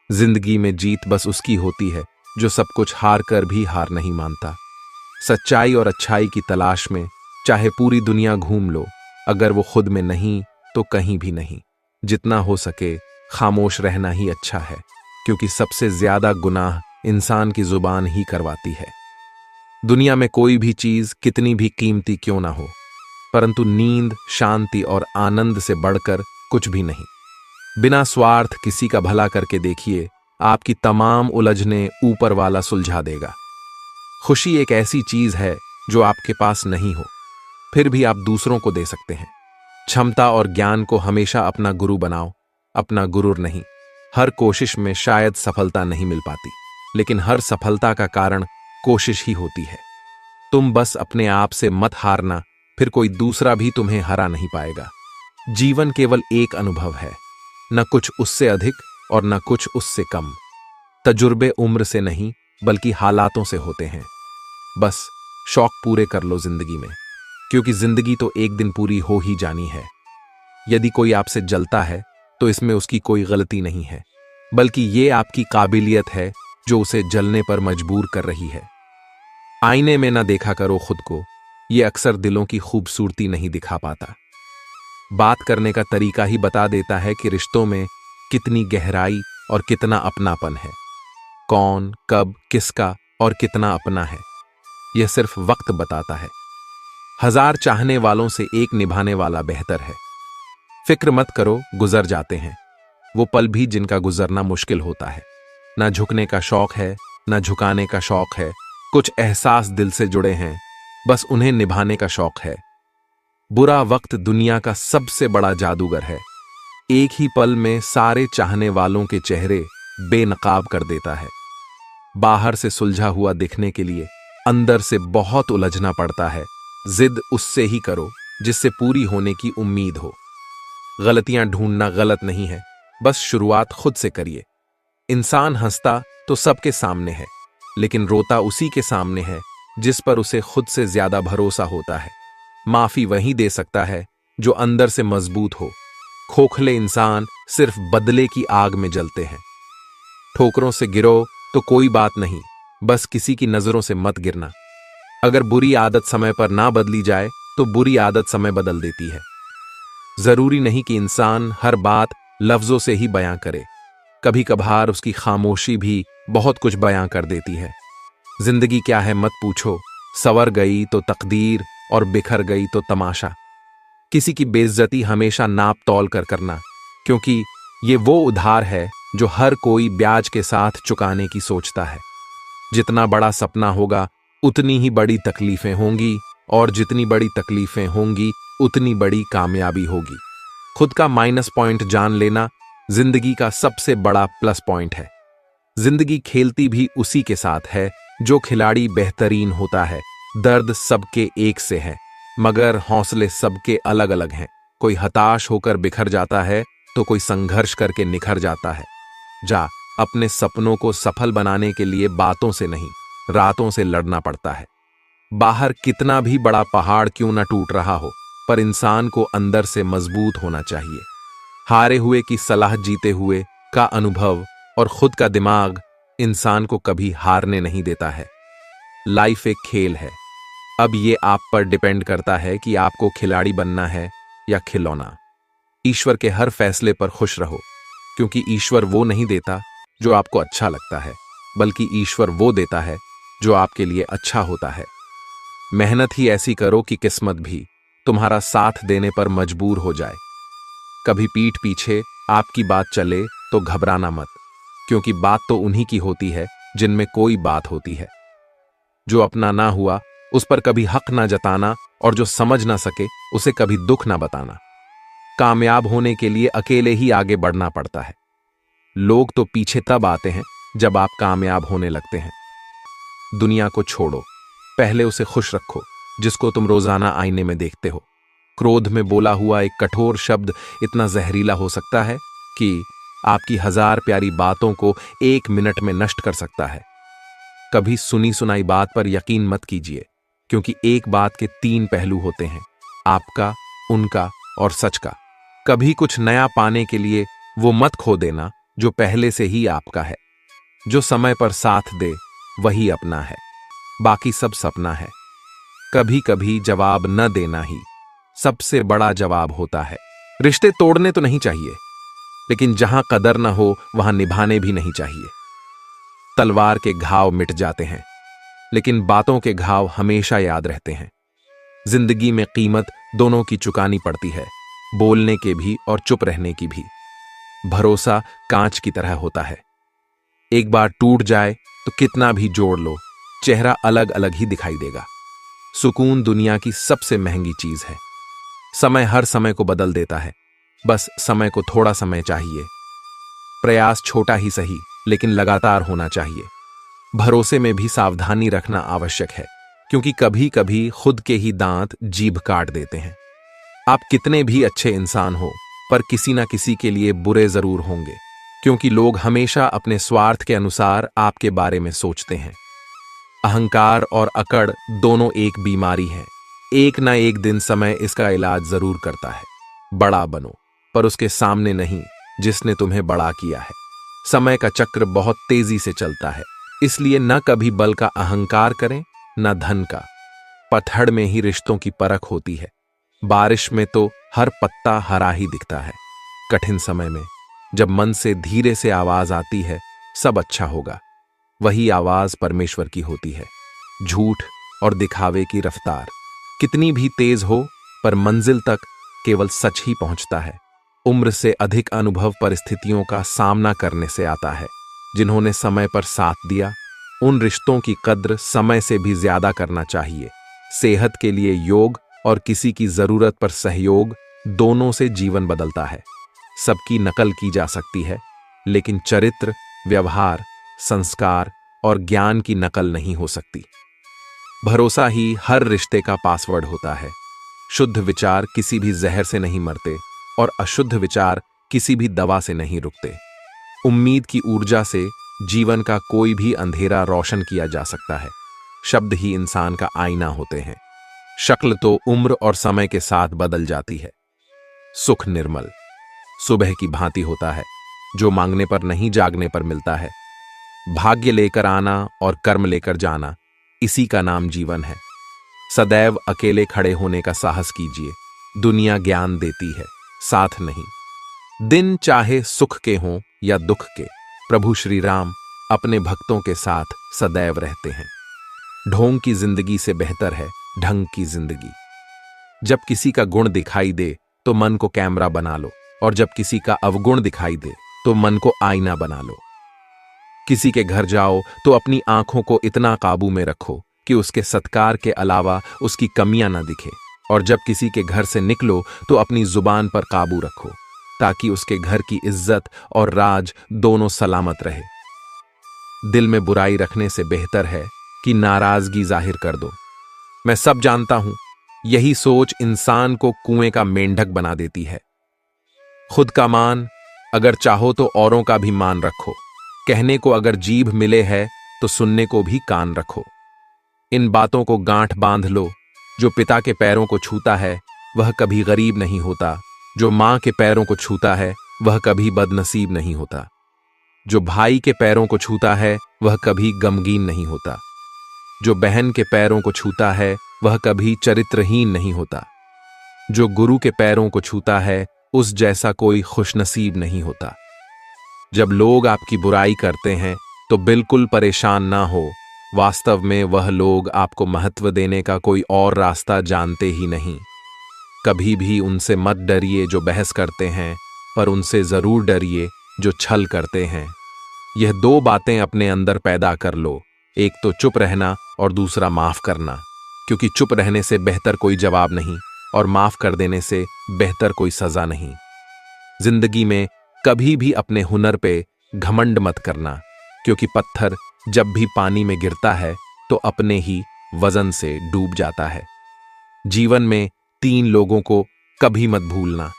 जिंदगी में जीत बस उसकी होती है जो सब कुछ हार कर भी हार नहीं मानता। सच्चाई और अच्छाई की तलाश में चाहे पूरी दुनिया घूम लो, अगर वो खुद में नहीं तो कहीं भी नहीं। जितना हो सके खामोश रहना ही अच्छा है, क्योंकि सबसे ज्यादा गुनाह इंसान की जुबान ही करवाती है। दुनिया में कोई भी चीज कितनी भी कीमती क्यों ना हो, परंतु नींद, शांति और आनंद से बढ़कर कुछ भी नहीं। बिना स्वार्थ किसी का भला करके देखिए, आपकी तमाम उलझने ऊपर वाला सुलझा देगा। खुशी एक ऐसी चीज है जो आपके पास नहीं हो, फिर भी आप दूसरों को दे सकते हैं। क्षमता और ज्ञान को हमेशा अपना गुरु बनाओ, अपना गुरूर नहीं। हर कोशिश में शायद सफलता नहीं मिल पाती, लेकिन हर सफलता का कारण कोशिश ही होती है। तुम बस अपने आप से मत हारना, फिर कोई दूसरा भी तुम्हें हरा नहीं पाएगा। जीवन केवल एक अनुभव है, न कुछ उससे अधिक और न कुछ उससे कम। तजुर्बे उम्र से नहीं बल्कि हालातों से होते हैं। बस शौक पूरे कर लो जिंदगी में, क्योंकि जिंदगी तो एक दिन पूरी हो ही जानी है। यदि कोई आपसे जलता है तो इसमें उसकी कोई गलती नहीं है, बल्कि ये आपकी काबिलियत है जो उसे जलने पर मजबूर कर रही है। आईने में ना देखा करो खुद को, ये अक्सर दिलों की खूबसूरती नहीं दिखा पाता। बात करने का तरीका ही बता देता है कि रिश्तों में कितनी गहराई और कितना अपनापन है। कौन, कब, किसका और कितना अपना है, यह सिर्फ वक्त बताता है। 1000 चाहने वालों से एक निभाने वाला बेहतर है। फिक्र मत करो, गुजर जाते हैं वो पल भी जिनका गुजरना मुश्किल होता है। ना झुकने का शौक है, ना झुकाने का शौक है। कुछ एहसास दिल से जुड़े हैं, बस उन्हें निभाने का शौक है। बुरा वक्त दुनिया का सबसे बड़ा जादूगर है। एक ही पल में सारे चाहने वालों के चेहरे बेनकाब कर देता है। बाहर से सुलझा हुआ दिखने के लिए अंदर से बहुत उलझना पड़ता है। जिद उससे ही करो जिससे पूरी होने की उम्मीद हो। गलतियां ढूंढना गलत नहीं है, बस शुरुआत खुद से करिए। इंसान हंसता तो सबके सामने है, लेकिन रोता उसी के सामने है जिस पर उसे खुद से ज्यादा भरोसा होता है। माफी वही दे सकता है जो अंदर से मजबूत हो। खोखले इंसान सिर्फ बदले की आग में जलते हैं। ठोकरों से गिरो तो कोई बात नहीं, बस किसी की नजरों से मत गिरना। अगर बुरी आदत समय पर ना बदली जाए तो बुरी आदत समय बदल देती है। जरूरी नहीं कि इंसान हर बात लफ्जों से ही बयां करे, कभी कभार उसकी खामोशी भी बहुत कुछ बयां कर देती है। जिंदगी क्या है मत पूछो, संवर गई तो तकदीर और बिखर गई तो तमाशा। किसी की बेइज्जती हमेशा नाप तौल कर करना, क्योंकि ये वो उधार है जो हर कोई ब्याज के साथ चुकाने की सोचता है। जितना बड़ा सपना होगा उतनी ही बड़ी तकलीफें होंगी, और जितनी बड़ी तकलीफें होंगी उतनी बड़ी कामयाबी होगी। खुद का माइनस पॉइंट जान लेना जिंदगी का सबसे बड़ा प्लस पॉइंट है। जिंदगी खेलती भी उसी के साथ है जो खिलाड़ी बेहतरीन होता है। दर्द सबके एक से है, मगर हौसले सबके अलग अलग हैं। कोई हताश होकर बिखर जाता है तो कोई संघर्ष करके निखर जाता है। जा अपने सपनों को सफल बनाने के लिए बातों से नहीं, रातों से लड़ना पड़ता है। बाहर कितना भी बड़ा पहाड़ क्यों ना टूट रहा हो, पर इंसान को अंदर से मजबूत होना चाहिए। हारे हुए की सलाह जीते हुए का अनुभव और खुद का दिमाग इंसान को कभी हारने नहीं देता है। लाइफ एक खेल है, अब ये आप पर डिपेंड करता है कि आपको खिलाड़ी बनना है या खिलौना। ईश्वर के हर फैसले पर खुश रहो, क्योंकि ईश्वर वो नहीं देता जो आपको अच्छा लगता है, बल्कि ईश्वर वो देता है जो आपके लिए अच्छा होता है। मेहनत ही ऐसी करो कि किस्मत भी तुम्हारा साथ देने पर मजबूर हो जाए। कभी पीठ पीछे आपकी बात चले तो घबराना मत, क्योंकि बात तो उन्हीं की होती है जिनमें कोई बात होती है। जो अपना ना हुआ उस पर कभी हक ना जताना, और जो समझ ना सके उसे कभी दुख ना बताना। कामयाब होने के लिए अकेले ही आगे बढ़ना पड़ता है। लोग तो पीछे तब आते हैं जब आप कामयाब होने लगते हैं। दुनिया को छोड़ो, पहले उसे खुश रखो जिसको तुम रोजाना आईने में देखते हो। क्रोध में बोला हुआ एक कठोर शब्द इतना जहरीला हो सकता है कि आपकी 1000 प्यारी बातों को 1 मिनट में नष्ट कर सकता है। कभी सुनी सुनाई बात पर यकीन मत कीजिए, क्योंकि एक बात के 3 पहलू होते हैं, आपका, उनका और सच का। कभी कुछ नया पाने के लिए वो मत खो देना जो पहले से ही आपका है। जो समय पर साथ दे वही अपना है, बाकी सब सपना है। कभी कभी जवाब न देना ही सबसे बड़ा जवाब होता है। रिश्ते तोड़ने तो नहीं चाहिए, लेकिन जहां कदर न हो वहां निभाने भी नहीं चाहिए। तलवार के घाव मिट जाते हैं, लेकिन बातों के घाव हमेशा याद रहते हैं। जिंदगी में कीमत दोनों की चुकानी पड़ती है, बोलने के भी और चुप रहने की भी। भरोसा कांच की तरह होता है, एक बार टूट जाए तो कितना भी जोड़ लो, चेहरा अलग अलग ही दिखाई देगा। सुकून दुनिया की सबसे महंगी चीज है। समय हर समय को बदल देता है, बस समय को थोड़ा समय चाहिए। प्रयास छोटा ही सही, लेकिन लगातार होना चाहिए। भरोसे में भी सावधानी रखना आवश्यक है, क्योंकि कभी कभी खुद के ही दांत जीभ काट देते हैं। आप कितने भी अच्छे इंसान हो, पर किसी ना किसी के लिए बुरे जरूर होंगे, क्योंकि लोग हमेशा अपने स्वार्थ के अनुसार आपके बारे में सोचते हैं। अहंकार और अकड़ दोनों एक बीमारी है। एक ना एक दिन समय इसका इलाज जरूर करता है। बड़ा बनो, पर उसके सामने नहीं जिसने तुम्हें बड़ा किया है। समय का चक्र बहुत तेजी से चलता है, इसलिए न कभी बल का अहंकार करें न धन का। पतझड़ में ही रिश्तों की परख होती है, बारिश में तो हर पत्ता हरा ही दिखता है। कठिन समय में जब मन से धीरे से आवाज आती है, सब अच्छा होगा, वही आवाज परमेश्वर की होती है। झूठ और दिखावे की रफ्तार कितनी भी तेज हो, पर मंजिल तक केवल सच ही पहुंचता है। उम्र से अधिक अनुभव परिस्थितियों का सामना करने से आता है। जिन्होंने समय पर साथ दिया, उन रिश्तों की कद्र समय से भी ज्यादा करना चाहिए। सेहत के लिए योग और किसी की जरूरत पर सहयोग, दोनों से जीवन बदलता है। सबकी नकल की जा सकती है, लेकिन चरित्र, व्यवहार, संस्कार और ज्ञान की नकल नहीं हो सकती। भरोसा ही हर रिश्ते का पासवर्ड होता है। शुद्ध विचार किसी भी जहर से नहीं मरते, और अशुद्ध विचार किसी भी दवा से नहीं रुकते। उम्मीद की ऊर्जा से जीवन का कोई भी अंधेरा रोशन किया जा सकता है। शब्द ही इंसान का आईना होते हैं। शक्ल तो उम्र और समय के साथ बदल जाती है। सुख निर्मल सुबह की भांति होता है, जो मांगने पर नहीं जागने पर मिलता है। भाग्य लेकर आना और कर्म लेकर जाना, इसी का नाम जीवन है। सदैव अकेले खड़े होने का साहस कीजिए। दुनिया ज्ञान देती है, साथ नहीं। दिन चाहे सुख के हों या दुख के, प्रभु श्री राम अपने भक्तों के साथ सदैव रहते हैं। ढोंग की जिंदगी से बेहतर है ढंग की जिंदगी। जब किसी का गुण दिखाई दे तो मन को कैमरा बना लो, और जब किसी का अवगुण दिखाई दे तो मन को आईना बना लो। किसी के घर जाओ तो अपनी आंखों को इतना काबू में रखो कि उसके सत्कार के अलावा उसकी कमियां ना दिखे, और जब किसी के घर से निकलो तो अपनी जुबान पर काबू रखो, ताकि उसके घर की इज्जत और राज दोनों सलामत रहे। दिल में बुराई रखने से बेहतर है कि नाराजगी जाहिर कर दो। मैं सब जानता हूं, यही सोच इंसान को कुएं का मेंढक बना देती है। खुद का मान, अगर चाहो तो औरों का भी मान रखो। कहने को अगर जीभ मिले है तो सुनने को भी कान रखो। इन बातों को गांठ बांध लो। जो पिता के पैरों को छूता है वह कभी गरीब नहीं होता। जो मां के पैरों को छूता है वह कभी बदनसीब नहीं होता। जो भाई के पैरों को छूता है वह कभी गमगीन नहीं होता। जो बहन के पैरों को छूता है वह कभी चरित्रहीन नहीं होता। जो गुरु के पैरों को छूता है उस जैसा कोई खुशनसीब नहीं होता। जब लोग आपकी बुराई करते हैं तो बिल्कुल परेशान ना हो। वास्तव में वह लोग आपको महत्व देने का कोई और रास्ता जानते ही नहीं। कभी भी उनसे मत डरिए जो बहस करते हैं, पर उनसे जरूर डरिए जो छल करते हैं। यह दो बातें अपने अंदर पैदा कर लो, एक तो चुप रहना और दूसरा माफ करना, क्योंकि चुप रहने से बेहतर कोई जवाब नहीं, और माफ कर देने से बेहतर कोई सजा नहीं। जिंदगी में कभी भी अपने हुनर पे घमंड मत करना, क्योंकि पत्थर जब भी पानी में गिरता है तो अपने ही वजन से डूब जाता है। जीवन में 3 लोगों को कभी मत भूलना: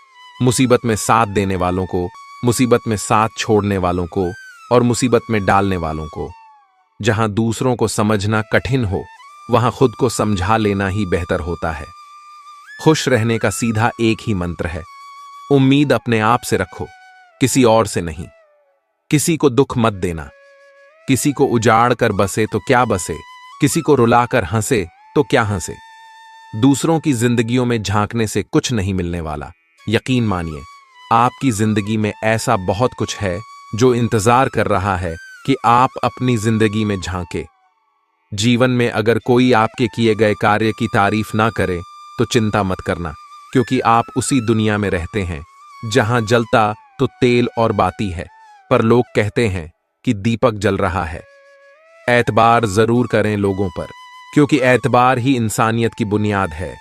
मुसीबत में साथ देने वालों को, मुसीबत में साथ छोड़ने वालों को, और मुसीबत में डालने वालों को। जहां दूसरों को समझना कठिन हो, वहां खुद को समझा लेना ही बेहतर होता है। खुश रहने का सीधा एक ही मंत्र है: उम्मीद अपने आप से रखो, किसी और से नहीं। किसी को दुख मत देना। किसी को उजाड़ कर बसे तो क्या बसे, किसी को रुलाकर हंसे तो क्या हंसे। दूसरों की जिंदगियों में झांकने से कुछ नहीं मिलने वाला। यकीन मानिए, आपकी जिंदगी में ऐसा बहुत कुछ है जो इंतजार कर रहा है कि आप अपनी जिंदगी में झांके। जीवन में अगर कोई आपके किए गए कार्य की तारीफ ना करे तो चिंता मत करना, क्योंकि आप उसी दुनिया में रहते हैं जहां जलता तो तेल और बाती है, पर लोग कहते हैं कि दीपक जल रहा है। एतबार जरूर करें लोगों पर, क्योंकि एतबार ही इंसानियत की बुनियाद है,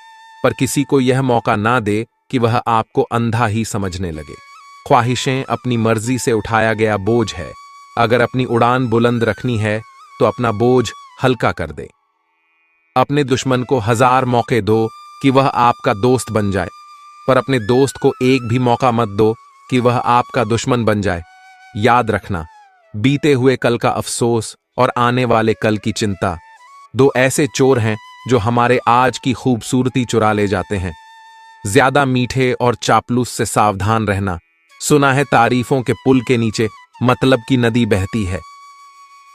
पर किसी को यह मौका ना दे कि वह आपको अंधा ही समझने लगे। ख्वाहिशें अपनी मर्जी से उठाया गया बोझ है। अगर अपनी उड़ान बुलंद रखनी है तो अपना बोझ हल्का कर दे। अपने दुश्मन को 1000 मौके दो कि वह आपका दोस्त बन जाए, पर अपने दोस्त को एक भी मौका मत दो कि वह आपका दुश्मन बन जाए। याद रखना, बीते हुए कल का अफसोस और आने वाले कल की चिंता दो ऐसे चोर हैं जो हमारे आज की खूबसूरती चुरा ले जाते हैं। ज्यादा मीठे और चापलूस से सावधान रहना। सुना है तारीफों के पुल के नीचे मतलब की नदी बहती है।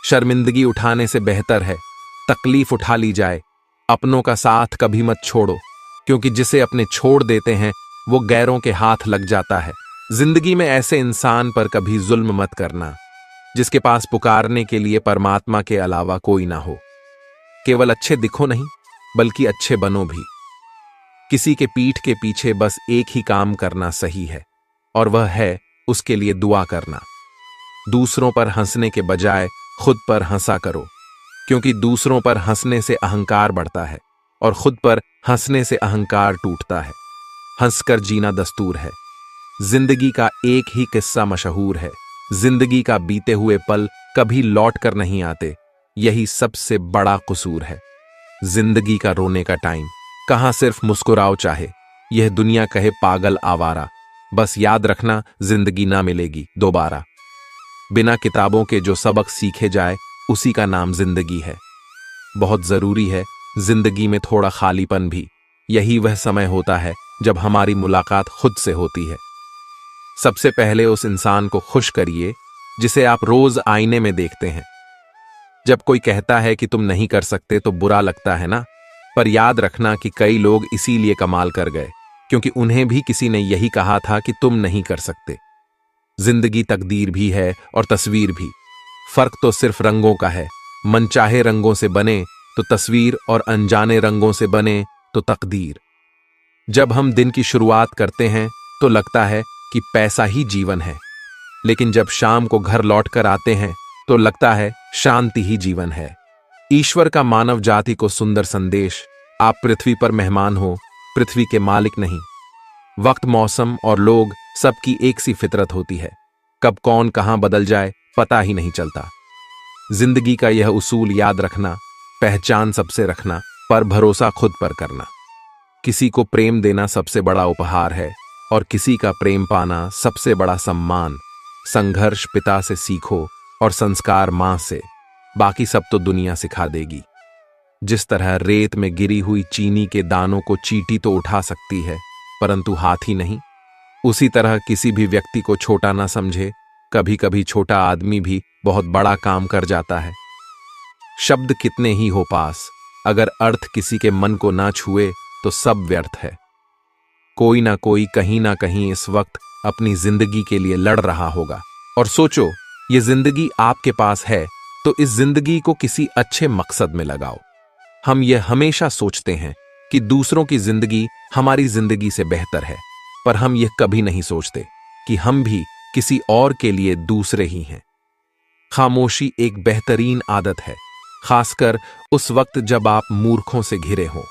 शर्मिंदगी उठाने से बेहतर है तकलीफ उठा ली जाए। अपनों का साथ कभी मत छोड़ो, क्योंकि जिसे अपने छोड़ देते हैं वो गैरों के हाथ लग जाता है। जिंदगी में ऐसे इंसान पर कभी जुल्म मत करना जिसके पास पुकारने के लिए परमात्मा के अलावा कोई ना हो। केवल अच्छे दिखो नहीं, बल्कि अच्छे बनो भी। किसी के पीठ के पीछे बस एक ही काम करना सही है, और वह है उसके लिए दुआ करना। दूसरों पर हंसने के बजाय खुद पर हंसा करो, क्योंकि दूसरों पर हंसने से अहंकार बढ़ता है और खुद पर हंसने से अहंकार टूटता है। हंसकर जीना दस्तूर है। जिंदगी का एक ही किस्सा मशहूर है। जिंदगी का बीते हुए पल कभी लौट कर नहीं आते। यही सबसे बड़ा कसूर है। जिंदगी का रोने का टाइम कहां सिर्फ मुस्कुराओ चाहे, यह दुनिया कहे पागल आवारा। बस याद रखना, जिंदगी ना मिलेगी दोबारा। बिना किताबों के जो सबक सीखे जाए उसी का नाम जिंदगी है। बहुत जरूरी है जिंदगी में थोड़ा खालीपन भी। यही वह समय होता है जब हमारी मुलाकात खुद से होती है। सबसे पहले उस इंसान को खुश करिए जिसे आप रोज आईने में देखते हैं। जब कोई कहता है कि तुम नहीं कर सकते तो बुरा लगता है ना, पर याद रखना कि कई लोग इसीलिए कमाल कर गए क्योंकि उन्हें भी किसी ने यही कहा था कि तुम नहीं कर सकते। जिंदगी तकदीर भी है और तस्वीर भी। फर्क तो सिर्फ रंगों का है। मनचाहे रंगों से बने तो तस्वीर और अनजाने रंगों से बने तो तकदीर। जब हम दिन की शुरुआत करते हैं तो लगता है कि पैसा ही जीवन है, लेकिन जब शाम को घर लौट कर आते हैं तो लगता है शांति ही जीवन है। ईश्वर का मानव जाति को सुंदर संदेश, आप पृथ्वी पर मेहमान हो, पृथ्वी के मालिक नहीं। वक्त, मौसम और लोग सबकी एक सी फितरत होती है। कब कौन कहां बदल जाए पता ही नहीं चलता। जिंदगी का यह उसूल याद रखना, पहचान सबसे रखना, पर भरोसा खुद पर करना। किसी को प्रेम देना सबसे बड़ा उपहार है और किसी का प्रेम पाना सबसे बड़ा सम्मान। संघर्ष पिता से सीखो और संस्कार मां से, बाकी सब तो दुनिया सिखा देगी। जिस तरह रेत में गिरी हुई चीनी के दानों को चींटी तो उठा सकती है परंतु हाथी नहीं, उसी तरह किसी भी व्यक्ति को छोटा ना समझे। कभी कभी छोटा आदमी भी बहुत बड़ा काम कर जाता है। शब्द कितने ही हो पास, अगर अर्थ किसी के मन को ना छुए तो सब व्यर्थ है। कोई ना कोई कहीं ना कहीं इस वक्त अपनी जिंदगी के लिए लड़ रहा होगा। और सोचो, ये जिंदगी आपके पास है तो इस जिंदगी को किसी अच्छे मकसद में लगाओ। हम ये हमेशा सोचते हैं कि दूसरों की जिंदगी हमारी जिंदगी से बेहतर है, पर हम यह कभी नहीं सोचते कि हम भी किसी और के लिए दूसरे ही हैं। खामोशी एक बेहतरीन आदत है, खासकर उस वक्त जब आप मूर्खों से घिरे हों।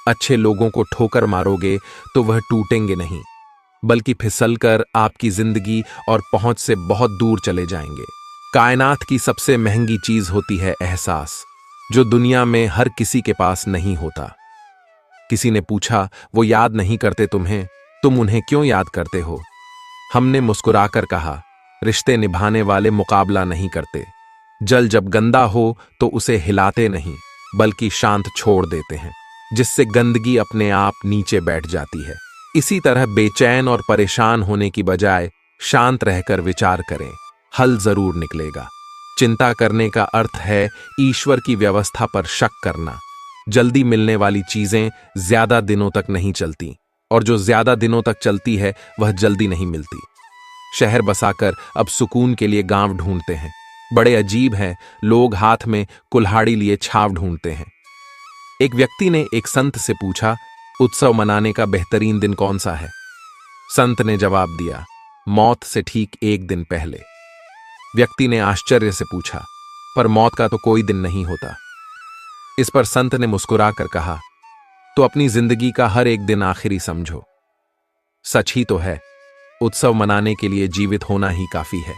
अच्छे लोगों को ठोकर मारोगे तो वह टूटेंगे नहीं, बल्कि फिसलकर आपकी जिंदगी और पहुंच से बहुत दूर चले जाएंगे। कायनात की सबसे महंगी चीज होती है एहसास, जो दुनिया में हर किसी के पास नहीं होता। किसी ने पूछा, वो याद नहीं करते तुम्हें, तुम उन्हें क्यों याद करते हो? हमने मुस्कुराकर कहा, रिश्ते निभाने वाले मुकाबला नहीं करते। जल जब गंदा हो तो उसे हिलाते नहीं, बल्कि शांत छोड़ देते हैं, जिससे गंदगी अपने आप नीचे बैठ जाती है। इसी तरह बेचैन और परेशान होने की बजाय शांत रहकर विचार करें। हल जरूर निकलेगा। चिंता करने का अर्थ है ईश्वर की व्यवस्था पर शक करना। जल्दी मिलने वाली चीजें ज्यादा दिनों तक नहीं चलती, और जो ज्यादा दिनों तक चलती है वह जल्दी नहीं मिलती। शहर बसाकर अब सुकून के लिए गांव ढूंढते हैं। बड़े अजीब हैं, लोग हाथ में कुल्हाड़ी लिए छाव ढूंढते हैं। एक व्यक्ति ने एक संत से पूछा, उत्सव मनाने का बेहतरीन दिन कौन सा है? संत ने जवाब दिया, मौत से ठीक एक दिन पहले। व्यक्ति ने आश्चर्य से पूछा, पर मौत का तो कोई दिन नहीं होता। इस पर संत ने मुस्कुराकर कहा, तो अपनी जिंदगी का हर एक दिन आखिरी समझो। सच ही तो है, उत्सव मनाने के लिए जीवित होना ही काफी है।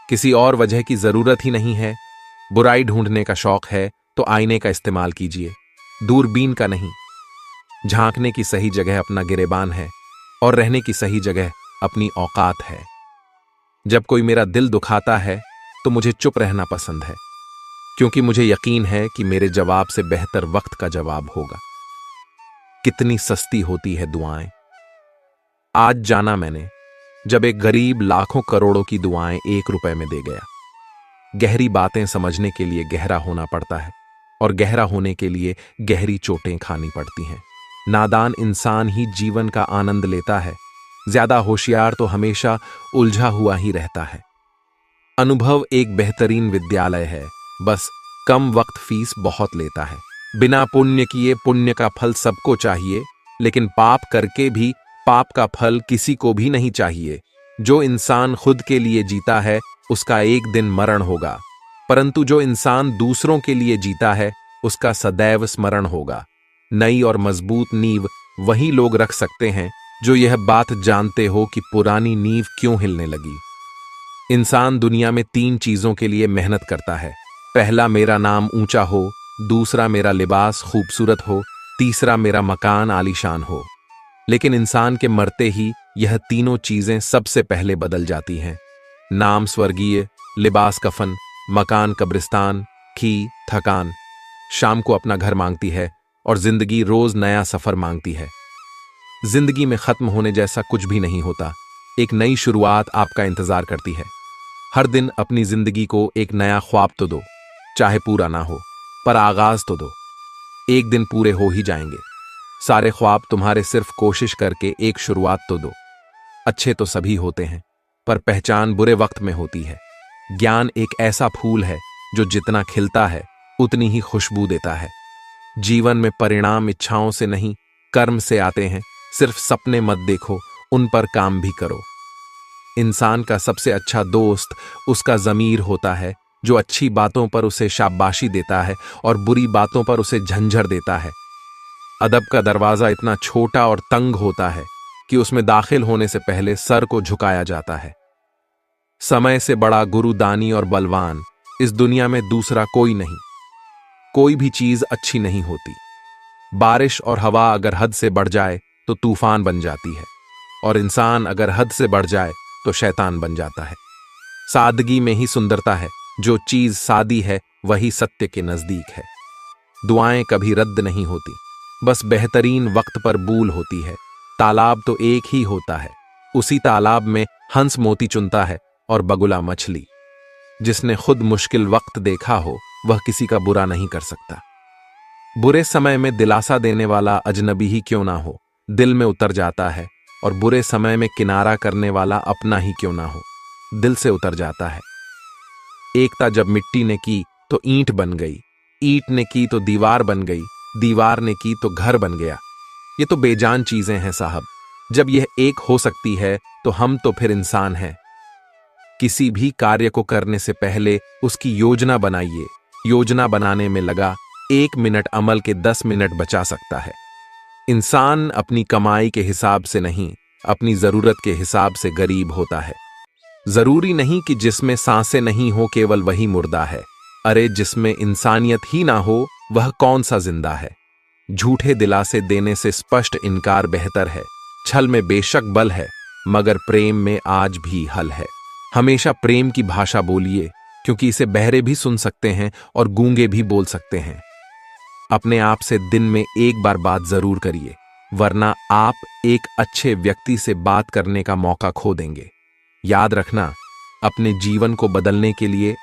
किसी और वजह की जरूरत ही नहीं है। बुराई ढूंढने का शौक है तो आईने का इस्तेमाल कीजिए, दूरबीन का नहीं। झांकने की सही जगह अपना गिरेबान है, और रहने की सही जगह अपनी औकात है। जब कोई मेरा दिल दुखाता है तो मुझे चुप रहना पसंद है, क्योंकि मुझे यकीन है कि मेरे जवाब से बेहतर वक्त का जवाब होगा। कितनी सस्ती होती है दुआएं। आज जाना मैंने, जब एक गरीब लाखों करोड़ों की दुआएं 1 रुपए में दे गया। गहरी बातें समझने के लिए गहरा होना पड़ता है, और गहरा होने के लिए गहरी चोटें खानी पड़ती हैं। नादान इंसान ही जीवन का आनंद लेता है, ज्यादा होशियार तो हमेशा उलझा हुआ ही रहता है। अनुभव एक बेहतरीन विद्यालय है, बस कम वक्त फीस बहुत लेता है। बिना पुण्य किए पुण्य का फल सबको चाहिए, लेकिन पाप करके भी पाप का फल किसी को भी नहीं चाहिए। जो इंसान खुद के लिए जीता है उसका एक दिन मरण होगा, परंतु जो इंसान दूसरों के लिए जीता है उसका सदैव स्मरण होगा। नई और मजबूत नींव वही लोग रख सकते हैं जो यह बात जानते हो कि पुरानी नींव क्यों हिलने लगी। इंसान दुनिया में 3 चीजों के लिए मेहनत करता है। पहला, मेरा नाम ऊंचा हो। दूसरा, मेरा लिबास खूबसूरत हो। तीसरा, मेरा मकान आलीशान हो। लेकिन इंसान के मरते ही यह तीनों चीजें सबसे पहले बदल जाती हैं। नाम स्वर्गीय, लिबास कफन, मकान कब्रिस्तान की थकान। शाम को अपना घर मांगती है और जिंदगी रोज नया सफर मांगती है। जिंदगी में खत्म होने जैसा कुछ भी नहीं होता। एक नई शुरुआत आपका इंतजार करती है। हर दिन अपनी जिंदगी को एक नया ख्वाब तो दो, चाहे पूरा ना हो, पर आगाज तो दो। एक दिन पूरे हो ही जाएंगे। सारे ख्वाब तुम्हारे सिर्फ कोशिश करके एक शुरुआत तो दो। अच्छे तो सभी होते हैं, पर पहचान बुरे वक्त में होती है। ज्ञान एक ऐसा फूल है जो जितना खिलता है उतनी ही खुशबू देता है। जीवन में परिणाम इच्छाओं से नहीं, कर्म से आते हैं। सिर्फ सपने मत देखो, उन पर काम भी करो। इंसान का सबसे अच्छा दोस्त उसका ज़मीर होता है, जो अच्छी बातों पर उसे शाबाशी देता है और बुरी बातों पर उसे झंझर देता है। अदब का दरवाजा इतना छोटा और तंग होता है कि उसमें दाखिल होने से पहले सर को झुकाया जाता है। समय से बड़ा गुरु, दानी और बलवान इस दुनिया में दूसरा कोई नहीं। कोई भी चीज अच्छी नहीं होती। बारिश और हवा अगर हद से बढ़ जाए तो तूफान बन जाती है, और इंसान अगर हद से बढ़ जाए तो शैतान बन जाता है। सादगी में ही सुंदरता है। जो चीज सादी है वही सत्य के नजदीक है। दुआएं कभी रद्द नहीं होती, बस बेहतरीन वक्त पर बूल होती है। तालाब तो एक ही होता है, उसी तालाब में हंस मोती चुनता है और बगुला मछली। जिसने खुद मुश्किल वक्त देखा हो वह किसी का बुरा नहीं कर सकता। बुरे समय में दिलासा देने वाला अजनबी ही क्यों ना हो, दिल में उतर जाता है, और बुरे समय में किनारा करने वाला अपना ही क्यों ना हो, दिल से उतर जाता है। एकता जब मिट्टी ने की तो ईंट बन गई, ईंट ने की तो दीवार बन गई, दीवार ने की तो घर बन गया। ये तो बेजान चीजें हैं साहब। जब यह एक हो सकती है तो हम तो फिर इंसान हैं। किसी भी कार्य को करने से पहले उसकी योजना बनाइए। योजना बनाने में लगा 1 मिनट अमल के 10 मिनट बचा सकता है। इंसान अपनी कमाई के हिसाब से नहीं, अपनी जरूरत के हिसाब से गरीब होता है। जरूरी नहीं कि जिसमें सांसें नहीं हो केवल वही मुर्दा है। अरे जिसमें इंसानियत ही ना हो वह कौन सा जिंदा है। झूठे दिलासे देने से स्पष्ट इनकार बेहतर है। छल में बेशक बल है, मगर प्रेम में आज भी हल है। हमेशा प्रेम की भाषा बोलिए, क्योंकि इसे बहरे भी सुन सकते हैं और गूंगे भी बोल सकते हैं। अपने आप से दिन में एक बार बात जरूर करिए, वरना आप एक अच्छे व्यक्ति से बात करने का मौका खो देंगे। याद रखना, अपने जीवन को बदलने के लिए